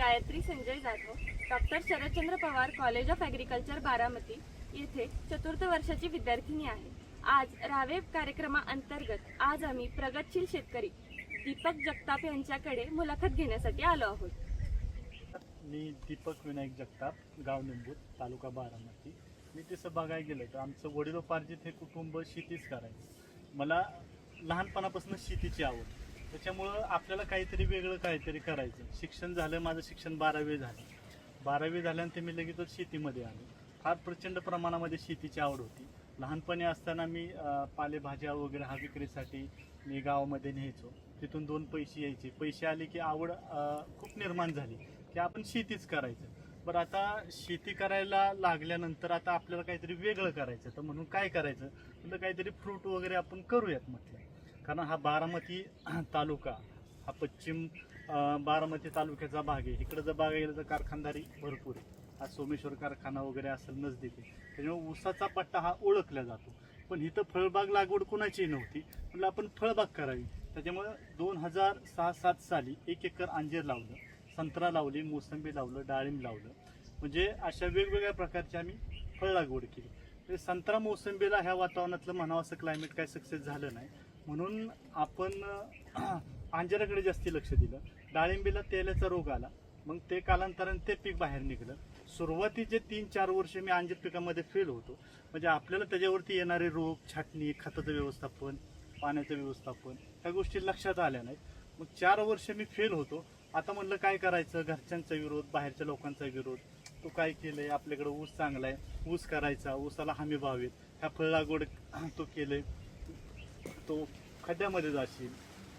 Gayatri Sanjay Jadhav, doctor Sharadchandra Pawar college of agriculture Baramati येथे चतुर्थ वर्षाची विद्यार्थिनी आहे। आज रावे कार्यक्रमाअंतर्गत आज आम्ही प्रगतशील शेतकरी दीपक जगताप यांच्याकडे मुलाखत घेण्यासाठी आलो आहोत। मी दीपक विनायक जगताप, गाव निंबूत, तालुका बारामती। मी तसं बघायला गेलं तर आमचं वडिलोपार्जित हे कुटुंब शेतीच करायचं। मला लहानपणापासून शेतीची आवड, त्याच्यामुळं आपल्याला काहीतरी वेगळं काहीतरी करायचं। शिक्षण झालं, माझं शिक्षण 12वी झालं। 12वी झाल्यानंतर मी लगेच शेतीमध्ये आलो। फार प्रचंड प्रमाणामध्ये शेतीची आवड होती। लहानपणी असताना मी पालेभाज्या वगैरे हा विक्रीसाठी मी गावामध्ये न्यायचो। तिथून 2 पैसे यायचे। पैसे आले की आवड खूप निर्माण झाली की आपण शेतीच करायचं। बरं, आता शेती करायला लागल्यानंतर आता आपल्याला काहीतरी वेगळं करायचं, तर म्हणून काय करायचं म्हटलं, काहीतरी फ्रूट वगैरे आपण करूयात म्हटलं। कारण हा बारामती तालुका हा पश्चिम बारामती तालुक्याचा भाग आहे। इकडं जर बघायला गेलं तर कारखानदारी भरपूर आहे। हा सोमेश्वर कारखाना वगैरे असेल नजदीक आहे, त्याच्यामुळे ऊसाचा पट्टा हा ओळखला जातो। पण इथं फळबाग लागवड कोणाची नव्हती, म्हटलं आपण फळबाग करावी। त्याच्यामुळे 2006-07 साली 1 एकर अंजीर लावलं, संत्रा लावली, मोसंबी लावलं, डाळिंब लावलं। म्हणजे अशा वेगवेगळ्या प्रकारची आम्ही फळ लागवड केली। संत्रा मोसंबीला ह्या वातावरणातलं म्हणावं असं क्लायमेट काय सक्सेस झालं नाही, म्हणून आपण अंजिराकडे जास्ती लक्ष दिलं। डाळिंबीला तेलाचा रोग आला, मग ते कालांतराने ते पीक बाहेर निघलं। सुरुवातीचे 3-4 वर्ष मी अंजीर पिकामध्ये फेल होतो, म्हणजे आपल्याला त्याच्यावरती येणारे रोग, छाटणी, खताचं व्यवस्थापन, पाण्याचं व्यवस्थापन ह्या गोष्टी लक्षात आल्या नाहीत। मग 4 वर्ष मी फेल होतो। आता म्हणलं काय करायचं, घरच्यांचा विरोध, बाहेरच्या लोकांचा विरोध। तो काय केलंय, आपल्याकडे ऊस चांगला आहे, ऊस करायचा, ऊसाला हमी भाव आहेत, ह्या फळ लागवड तो केलंय, तो खड्ड्यामध्ये जाशील।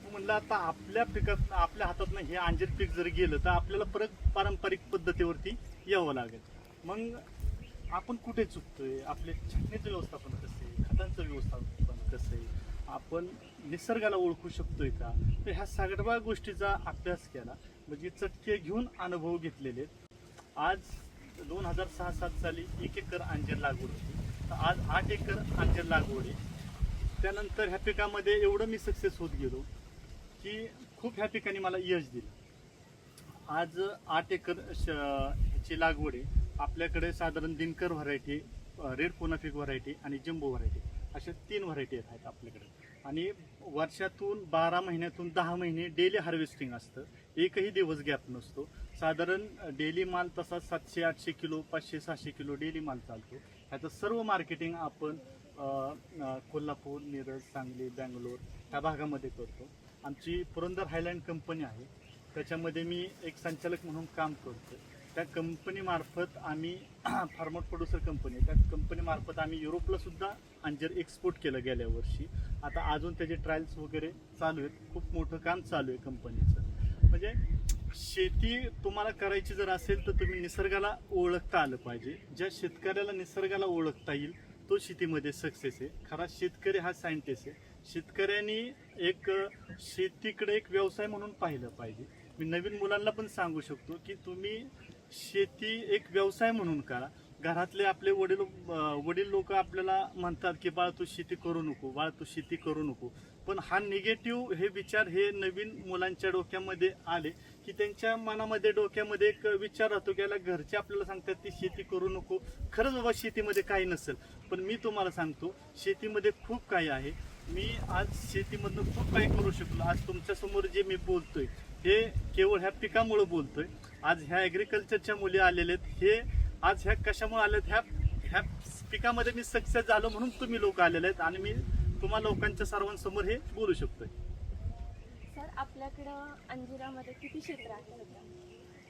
म्हणलं आता आपल्या पिकात, आपल्या हातातनं हे अंजीर पीक जर गेलं तर आपल्याला परत पारंपरिक पद्धतीवरती यावं लागेल। मग आपण कुठे चुकतोय, आपले छाटणीचं व्यवस्थापन कसं आहे, खतांचं व्यवस्थापन कसं आहे, आपण निसर्गाला ओळखू शकतोय का, तर ह्या सगळ्या गोष्टीचा अभ्यास केला, म्हणजे चटके घेऊन अनुभव घेतलेले। आज 2006-07 साली 1 एकर अंजीर लागवड होती, तर आज 8 एकर अंजीर लागवड आहे। त्यानंतर ह्या पिकामध्ये एवढं मी सक्सेस होत गेलो की खूप ह्या पिकाने मला यश दिलं। आज 8 एकर ह्याची लागवड आहे। आपल्याकडे साधारण दिनकर व्हरायटी, रेड पुनाफिक व्हरायटी आणि जम्बो व्हरायटी अशा 3 व्हरायटी आहेत आपल्याकडे। आणि वर्षातून 12 महिन्यातून 10 महिने डेली हार्वेस्टिंग असतं, एकही दिवस गॅप नसतो। साधारण डेली माल तसा 700-800 किलो, 500-600 किलो डेली माल चालतो। ह्याचं सर्व मार्केटिंग आपण कोल्हापूर, मिरज, सांगली, बँगलोर ह्या भागामध्ये करतो। आमची पुरंदर हायलँड कंपनी आहे, त्याच्यामध्ये मी एक संचालक म्हणून काम करतो। त्या कंपनीमार्फत आम्ही फार्मर प्रोड्युसर कंपनी, त्या कंपनीमार्फत आम्ही युरोपला सुद्धा अंजीर एक्सपोर्ट केलं गेल्या वर्षी। आता अजून त्याचे ट्रायल्स वगैरे चालू आहेत, खूप मोठं काम चालू आहे कंपनीचं। म्हणजे शेती तुम्हाला करायची जर असेल तर तुम्ही निसर्गाला ओळखता आलं पाहिजे। ज्या शेतकऱ्याला निसर्गाला ओळखता येईल तो शेतीमध्ये सक्सेस आहे। खरा शेतकरी हा सायंटिस्ट आहे। शेतकऱ्यांनी एक शेतीकडे एक व्यवसाय म्हणून पाहिलं पाहिजे। मी नवीन मुलांना पण सांगू शकतो की तुम्ही शेती एक व्यवसाय म्हणून करा। घरातले आपले वडील लोक आपल्याला म्हणतात की बाळ तू शेती करू नको, बाळ तू शेती करू नको, पण हा निगेटिव्ह हे विचार हे नवीन मुलांच्या डोक्यामध्ये आले की त्यांच्या मनामध्ये डोक्यामध्ये एक विचार राहतो की याला घरचे आपल्याला सांगतात ती शेती करू नको। खरंच बाबा शेतीमध्ये काही नसेल, पण मी तुम्हाला सांगतो शेतीमध्ये खूप काही आहे। मी आज शेतीमधनं खूप काही करू शकलो। आज तुमच्यासमोर जे मी बोलतोय हे केवळ ह्या पिकामुळे बोलतोय। आज ह्या ॲग्रिकल्चरच्या मुली आलेले आहेत, हे आज ह्या कशामुळे आलेत, ह्या पिकामध्ये मी सक्सेस झालो म्हणून तुम्ही लोक आलेले आहेत आणि मी तुम्हाला लोकांच्या सर्वांसमोर हे बोलू शकतोय। सर, आपल्याकडं अंजिरामध्ये किती क्षेत्र आहे?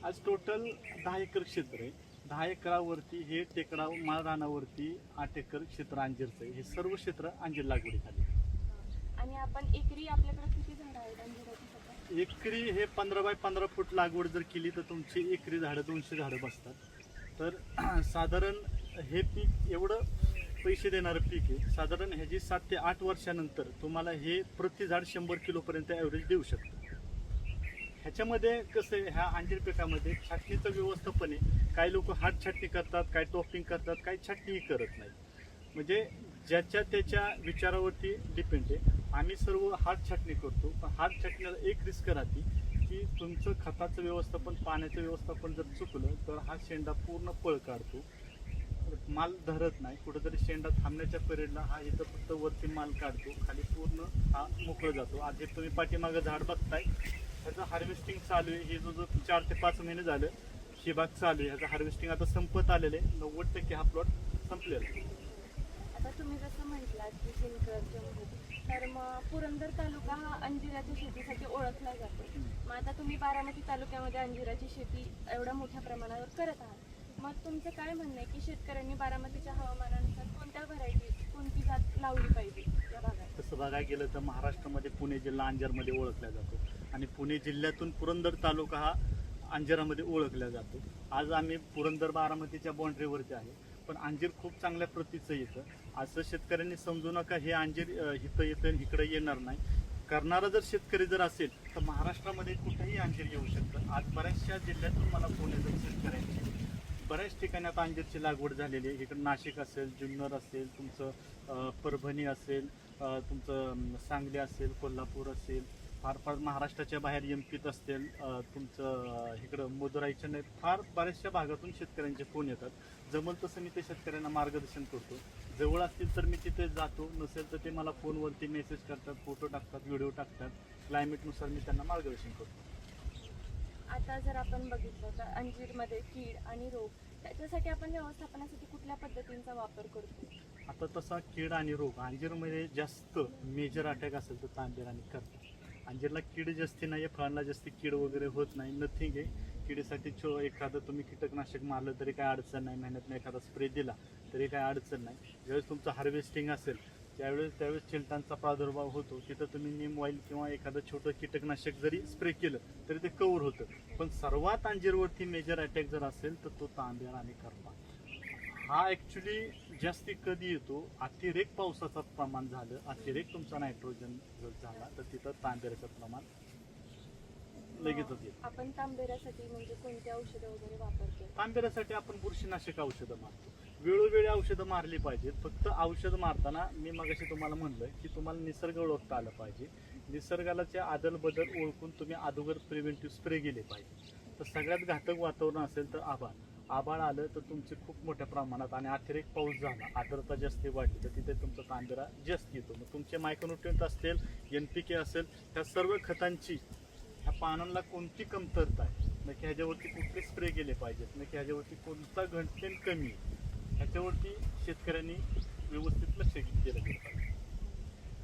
आज टोटल 10 एकर क्षेत्र आहे। 10 एकरावरती हे टेकडाव माळरानावरती 8 एकर क्षेत्र अंजीरचं आहे। हे सर्व क्षेत्र अंजीर लागवडीखाली। आणि आपण एकरी आपल्याकडे किती झाडं आहेत अंजिराची? एकरी हे 15 बाय 15 फूट लागवड जर केली तर तुमची एकरी झाडं 200 झाडं बसतात। तर साधारण हे पीक एवढं पैसे देणारं पीक आहे। साधारण ह्याची 7 ते 8 वर्षानंतर तुम्हाला हे प्रति झाड 100 किलोपर्यंत ॲव्हरेज देऊ शकतं। ह्याच्यामध्ये कसं आहे, ह्या अंजीर पिकामध्ये छाटणीचं व्यवस्थापन आहे। काही लोक हात छाटणी करतात, काही टॉपिंग करतात, काही छाटणीही करत नाही। म्हणजे ज्याच्या त्याच्या विचारावरती डिपेंड आहे। आम्ही सर्व हात छाटणी करतो, पण हात छाटणीला एक रिस्क राहते की तुमचं खताचं व्यवस्थापन, पाण्याचं व्यवस्थापन जर चुकलं तर हा शेंडा पूर्ण पळ काढतो, माल धरत नाही. कुठेतरी शेंडा थांबण्याच्या पिरियडला हा इथं फक्त वरती माल काढतो, खाली पूर्ण हा मोकळं जातो. आज जे तुम्ही पाठीमागं झाड बघताय ह्याचं हार्वेस्टिंग चालू आहे. हे जो 4 ते 5 महिने झालं ही बाग चालू आहे. ह्याचं हार्वेस्टिंग आता संपत आलेलं आहे. 90% हा प्लॉट संपलेला आहे. आता तुम्ही जसं म्हटलात की सिंकर जम्बो, तर मग पुरंदर तालुका हा अंजिराच्या शेतीसाठी ओळखला जातो. मग आता तुम्ही बारामती तालुक्यामध्ये अंजिराची शेती एवढ्या मोठ्या प्रमाणावर करत आहात. मग तुमचं काय म्हणणं आहे की शेतकऱ्यांनी बारामतीच्या हवामानानुसार कोणत्या व्हरायटी, कोणती जात लावली पाहिजे या भागात? तसं बघायला गेलं तर महाराष्ट्रामध्ये पुणे जिल्हा अंजरमध्ये ओळखला जातो आणि पुणे जिल्ह्यातून पुरंदर तालुका हा अंजिरामध्ये ओळखला जातो. आज आम्ही पुरंदर बारामतीच्या बाँड्रीवरती आहे, पण अंजीर खूप चांगल्या प्रतीचं येतं. असं शेतकऱ्यांनी समजू नका हे अंजीर इथं येतं इकडे येणार नाही. करणारा जर शेतकरी जर असेल तर महाराष्ट्रामध्ये कुठेही अंजीर येऊ शकतं. आज बऱ्याचशा जिल्ह्यातून मला फोन येतात शेतकऱ्यांची. बऱ्याच ठिकाणी आता अंजीरची लागवड झालेली आहे. इकडं नाशिक असेल, जुन्नर असेल, तुमचं परभणी असेल, तुमचं सांगली असेल, कोल्हापूर असेल, फार फार महाराष्ट्राच्या बाहेर एमपीत असतील, तुमचं इकडं मदुराईच्या नाही, फार बऱ्याचशा भागातून शेतकऱ्यांचे फोन येतात. जमल तसं मी ते शेतकऱ्यांना मार्गदर्शन करतो. जवळ असतील तर मी तिथे जातो, नसेल तर ते मला फोनवरती मेसेज करतात, फोटो टाकतात, व्हिडिओ टाकतात. क्लायमेटनुसार मी त्यांना मार्गदर्शन करतो. आता जर आपण बघितलं तर अंजीरमध्ये कीड आणि रोग, त्याच्यासाठी आपण व्यवस्थापनासाठी कुठल्या पद्धतींचा वापर करतो? आता तसा कीड आणि रोग अंजीरमध्ये जास्त मेजर अटॅक असेल तर तांबेर आणि करतात. अंजीरला कीड जास्ती नाही आहे, फळांना जास्ती कीड वगैरे होत नाही, नथिंग आहे. किडीसाठी एखादं तुम्ही कीटकनाशक मारलं तरी काय अडचण नाही, महिन्यातून एखादा स्प्रे दिला तरी काय अडचण नाही. ज्यावेळेस तुमचं हार्वेस्टिंग असेल त्यावेळेस चिलटांचा प्रादुर्भाव होतो, तिथं तुम्ही नीम ऑइल किंवा एखादं छोटं कीटकनाशक जरी स्प्रे केलं तरी ते कव्हर होतं. पण सर्वात अंजीरवरती मेजर अटॅक जर असेल तर तो तांबेर आणि करपा. हा ॲक्च्युली जास्ती कधी येतो, अतिरेक पावसाचं प्रमाण झालं, अतिरेक तुमचा नायट्रोजन जर झाला तर तिथं तांबेराचं प्रमाण लगेचच येतं. आपण तांबेऱ्यासाठी म्हणजे कोणती औषधं वगैरे वापरतो? तांबेरासाठी आपण बुरशीनाशक औषधं मारतो. वेळोवेळी औषधं मारली पाहिजेत. फक्त औषध मारताना मी मगाशी तुम्हाला म्हणलं की तुम्हाला निसर्ग ओळखता आलं पाहिजे. निसर्गाला आदल बदल ओळखून तुम्ही अगोदर प्रिव्हेंटिव्ह स्प्रे गेले पाहिजे. तर सगळ्यात घातक वातावरण असेल तर आभाळ आलं तर तुमचे खूप मोठ्या प्रमाणात आणि अतिरेक पाऊस झाला, आर्द्रता जास्त वाढली तर तिथे तुमचा तांबेरा जास्त येतो. मग तुमचे मायक्रोन्यूट्रिएंट असतील, NPK असेल, ह्या सर्व खतांची ह्या पानांना कोणती कमतरता आहे, नक्की ह्याच्यावरती कुठले स्प्रे केले पाहिजेत, नक्की ह्याच्यावरती कोणता घटनेन कमी आहे, ह्याच्यावरती शेतकऱ्यांनी व्यवस्थित लक्ष केलं पाहिजे.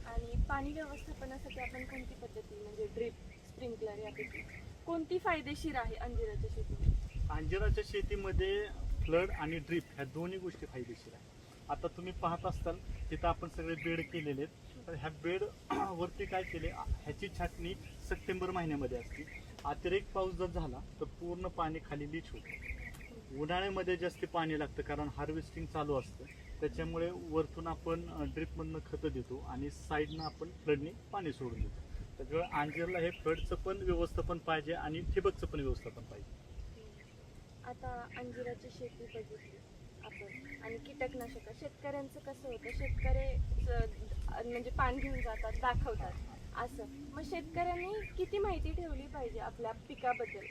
आणि पाणी व्यवस्थापनासाठी आपण कोणती पद्धती म्हणजे ड्रिप, स्प्रिंकलर यापैकी कोणती फायदेशीर आहे अंजिराच्या शेतीमध्ये? अंजिराच्या शेतीमध्ये फ्लड आणि ड्रीप ह्या दोन्ही गोष्टी फायदेशीर आहेत. आता तुम्ही पाहत असताल तिथं आपण सगळे बेड केलेले आहेत. तर ह्या बेड वरती काय केले, ह्याची छाटणी सप्टेंबर महिन्यामध्ये असते. अतिरेक पाऊस जर झाला तर पूर्ण पाणी खाली लीच होतं. उन्हाळ्यामध्ये जास्त पाणी लागतं कारण हार्वेस्टिंग चालू असतं, त्याच्यामुळे वरतून आपण ड्रिपमधनं खतं देतो आणि साईडनं आपण फ्लडने पाणी सोडून देतो. त्याच्यामुळे अंजीरला हे फ्लडचं पण व्यवस्थापन पाहिजे आणि ठिबकचं पण व्यवस्थापन पाहिजे. आता अंजिराची शेती बघितली आपण आणि कीटकनाशक, शेतकऱ्यांचं कसं होतं, शेतकरी म्हणजे पान घेऊन जातात, दाखवतात असं. मग शेतकऱ्यांनी किती माहिती ठेवली पाहिजे आपल्या पिकाबद्दल,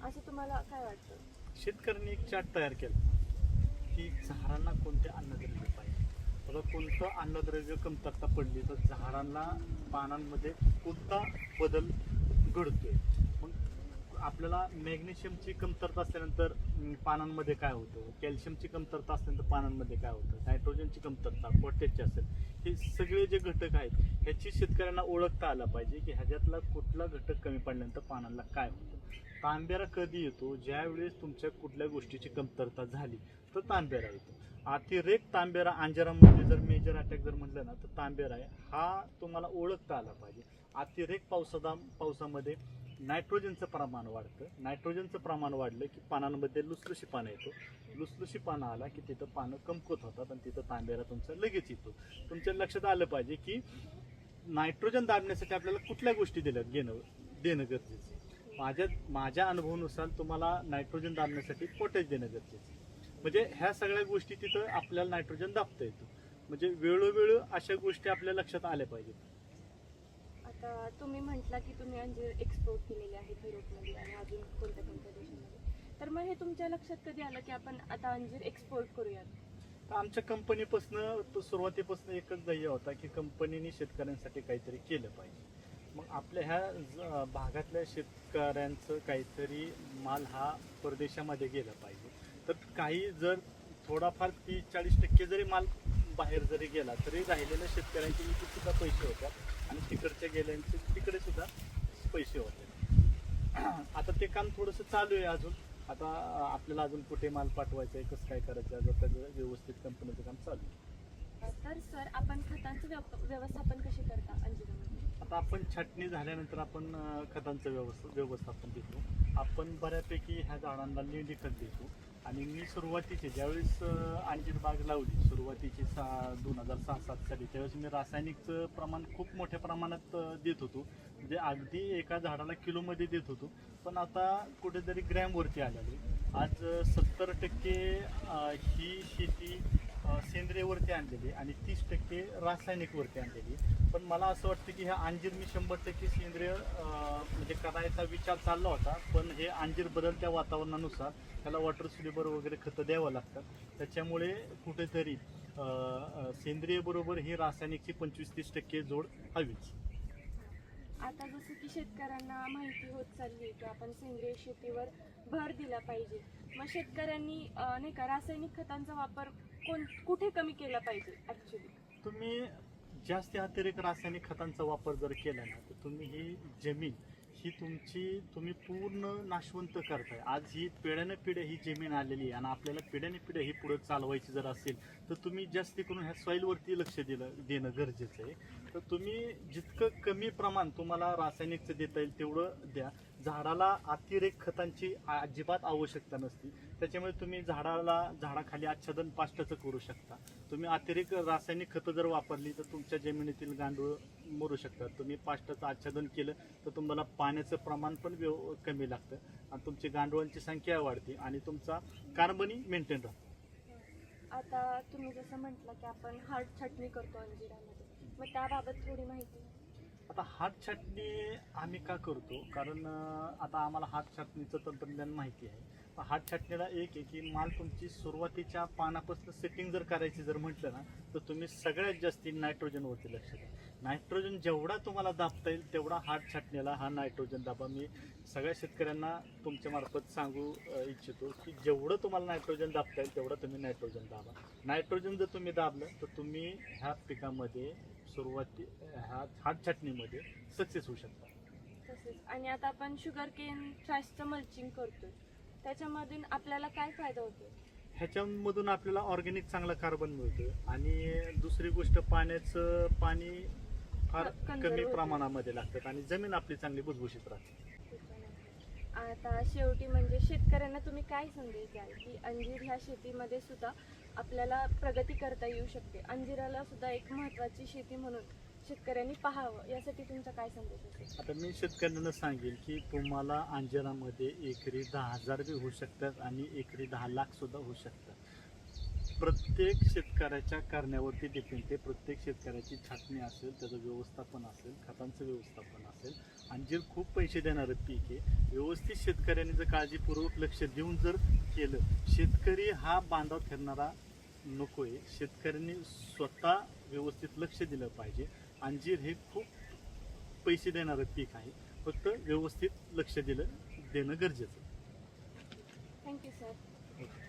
असं तुम्हाला काय वाटतं? शेतकऱ्यांनी एक चार्ट तयार केला की झाडांना कोणते अन्नद्रव्य पाहिजे. बघा, कोणतं अन्नद्रव्य कमतरता पडली तर झाडांना पानांमध्ये कोणता बदल घडतोय. मग आपल्याला मॅग्नेशियमची कमतरता असल्यानंतर पानांमध्ये काय होतं, कॅल्शियमची कमतरता असल्यानंतर पानांमध्ये काय होतं, नायट्रोजनची कमतरता, पोटॅशची असेल, हे सगळे जे घटक आहेत ह्याची शेतकऱ्यांना ओळखता आला पाहिजे की ह्याच्यातला कुठला घटक कमी पडल्यानंतर पानांना काय होतं. तांबेरा कधी येतो, ज्यावेळेस तुमच्या कुठल्या गोष्टीची कमतरता झाली तर तांबेरा येतो. अतिरेक तांबेरा अंजिरामध्ये जर मेजर अटॅक जर म्हटलं ना तर तांबेरा आहे, हा तुम्हाला ओळखता आला पाहिजे. अतिरेक पावसामध्ये नायट्रोजनचं प्रमाण वाढतं. नायट्रोजनचं प्रमाण वाढलं की पानांमध्ये लुसलुशी पानं येतो. लुसलुशी पानं आला की तिथं पानं कमकुवत होतात आणि तिथं तांबेरा तुमचा लगेच येतो. तुमच्या लक्षात आलं पाहिजे की नायट्रोजन दाबण्यासाठी आपल्याला कुठल्या गोष्टी देणं गरजेचं आहे. माझ्या अनुभवानुसार तुम्हाला नायट्रोजन दाबण्यासाठी पोटॅश देणं गरजेचं आहे. म्हणजे ह्या सगळ्या गोष्टी तिथं आपल्याला नायट्रोजन दाबता येतो. म्हणजे वेळोवेळी अशा गोष्टी आपल्या लक्षात आल्या पाहिजेत. आता तुम्ही म्हटला की तुम्ही अंजीर एक्सपोर्ट केलेले आहेत युरोपमध्ये आणि अजून कोणत्या कोणत्या देशामध्ये, तर मग हे तुमच्या लक्षात कधी आलं की आपण आता अंजीर एक्सपोर्ट करूयात? तर आमच्या कंपनीपासून तो सुरुवातीपासून एकच ध्येय होता की कंपनीने शेतकऱ्यांसाठी काहीतरी केलं पाहिजे. मग आपल्या ह्या भागातल्या शेतकऱ्यांचं काहीतरी माल हा परदेशामध्ये गेला पाहिजे. तर काही जर थोडाफार 30-40% जरी माल बाहेर जरी गेला तरी राहिलेल्या शेतकऱ्यांचे इथे सुद्धा पैसे होतात आणि तिकडच्या गेल्यांचे तिकडे सुद्धा पैसे होते. आता ते काम थोडंसं चालू आहे अजून. आता आपल्याला अजून कुठे माल पाठवायचा आहे, कसं काय करायचं आहे, आता त्याचं व्यवस्थित कंपनीचं काम चालू आहे. तर सर, आपण खतांचं व्यवस्थापन कशी करता अंजिरामध्ये? आता आपण छाटणी झाल्यानंतर आपण खतांचं व्यवस्थापन देतो. आपण बऱ्यापैकी ह्या झाडांना लेंडी खत देतो. आणि मी सुरुवातीचे ज्यावेळेस अंजीर बाग लावली सुरुवातीची 2006-07 साली, त्यावेळेस मी रासायनिकचं प्रमाण खूप मोठ्या प्रमाणात देत होतो. म्हणजे अगदी एका झाडाला किलोमध्ये देत होतो. पण आता कुठेतरी ग्रॅमवरती आलेली. आज 70% ही शेती सेंद्रियवरती आणलेली आणि 30% रासायनिकवरती आणलेली. पण मला असं वाटतं की ह्या अंजीर मी 100% सेंद्रिय म्हणजे करायचा विचार चालला होता. पण हे अंजीर बदलत्या वातावरणानुसार त्याला वॉटर सुलेबर वगैरे खतं द्यावं लागतात. त्याच्यामुळे कुठेतरी सेंद्रिय बरोबर ही रासायनिकची 25-30% जोड हवीच. आता जसं की शेतकऱ्यांना माहिती होत चालली आहे की आपण सेंद्रिय शेतीवर भर दिला पाहिजे, मग शेतकऱ्यांनी नाही का रासायनिक खतांचा वापर कुठे कमी केला पाहिजे ॲक्च्युली? तुम्ही जास्त अतिरेक रासायनिक खतांचा वापर जर केला ना तर तुम्ही ही जमीन ही तुम्ही पूर्ण नाशवंत करताय. आज ही पिढ्याने पिढ्या ही जमीन आलेली आहे आणि आपल्याला पिढ्याने पिढ्या ही पुढे चालवायची जर असेल तर तुम्ही जास्ती करून ह्या सॉईलवरती लक्ष देणं गरजेचं आहे. तर तुम्ही जितकं कमी प्रमाण तुम्हाला रासायनिकचं देता येईल तेवढं द्या. झाडाला अतिरेक खतांची अजिबात आवश्यकता नसते. त्याच्यामुळे तुम्ही झाडाखाली आच्छादन पाष्टाचं करू शकता. तुम्ही अतिरेक रासायनिक खतं जर वापरली तर तुमच्या जमिनीतील गांडूळ मरू शकतात. तुम्ही पाष्टाचं आच्छादन केलं तर तुम्हाला पाण्याचं प्रमाण पण कमी लागतं आणि तुमची गांडुळांची संख्या वाढते आणि तुमचा कार्बनी मेंटेन राहतो. आता तुम्ही जसं म्हटलं की आपण हार्ड छाटणी करतो अंजिरामध्ये, मग त्याबाबत थोडी माहिती. आता हात छाटणी आम्ही का करतो, कारण आता आम्हाला हात छाटणीचं तंत्रज्ञान माहिती आहे. हात छाटणीला एक आहे की माल तुमची सुरुवातीच्या पानापासून सेटिंग जर करायची जर म्हटलं ना तर तुम्ही सगळ्यात जास्ती नायट्रोजनवरती लक्ष द्या. नायट्रोजन जेवढा तुम्हाला दाबता येईल तेवढा हात छाटणीला हा नायट्रोजन दाबा. मी सगळ्या शेतकऱ्यांना तुमच्या मार्फत सांगू इच्छितो की जेवढं तुम्हाला नायट्रोजन दाबता येईल तेवढं तुम्ही नायट्रोजन दाबा. नायट्रोजन जर तुम्ही दाबलं तर तुम्ही ह्या पिकामध्ये ह्या हात छाटणीमध्ये सक्सेस होऊ शकता. तसेच आणि आता आपण शुगर केन ट्रॅशचं मल्चिंग करतोय, त्याच्यामधून आपल्याला काय फायदा होतो? ह्याच्यामधून आपल्याला ऑर्गॅनिक चांगला कार्बन मिळतं आणि दुसरी गोष्ट पाणी फार कमी प्रमाणामध्ये लागतात आणि जमीन आपली चांगली भुसभुशीत राहते. आता शेवटी म्हणजे शेतकऱ्यांना तुम्ही काय संदेश द्याल की अंजीर ह्या शेतीमध्ये सुद्धा आपल्याला प्रगती करता येऊ शकते, अंजिराला सुद्धा एक महत्त्वाची शेती म्हणून शेतकऱ्यांनी पाहावं, यासाठी तुमचा काय संदेश असेल? आता मी शेतकऱ्यांना सांगेल की तुम्हाला अंजिरामध्ये एकरी 10,000 बी होऊ शकतात आणि एकरी 10 लाख सुद्धा होऊ शकतात. प्रत्येक शेतकऱ्याच्या करण्यावरती डिपेंड आहे. प्रत्येक शेतकऱ्याची छाटणी असेल, त्याचं व्यवस्थापन असेल, खतांचं व्यवस्थापन असेल. अंजीर खूप पैसे देणारं पीक आहे. व्यवस्थित शेतकऱ्यांनी जर काळजीपूर्वक लक्ष देऊन जर केलं, शेतकरी हा बांधाव फिरणारा नको आहे. शेतकऱ्यांनी स्वतः व्यवस्थित लक्ष दिलं पाहिजे. अंजीर हे खूप पैसे देणारं पीक आहे, फक्त व्यवस्थित लक्ष देणं गरजेचं आहे. Thank you sir. ओके.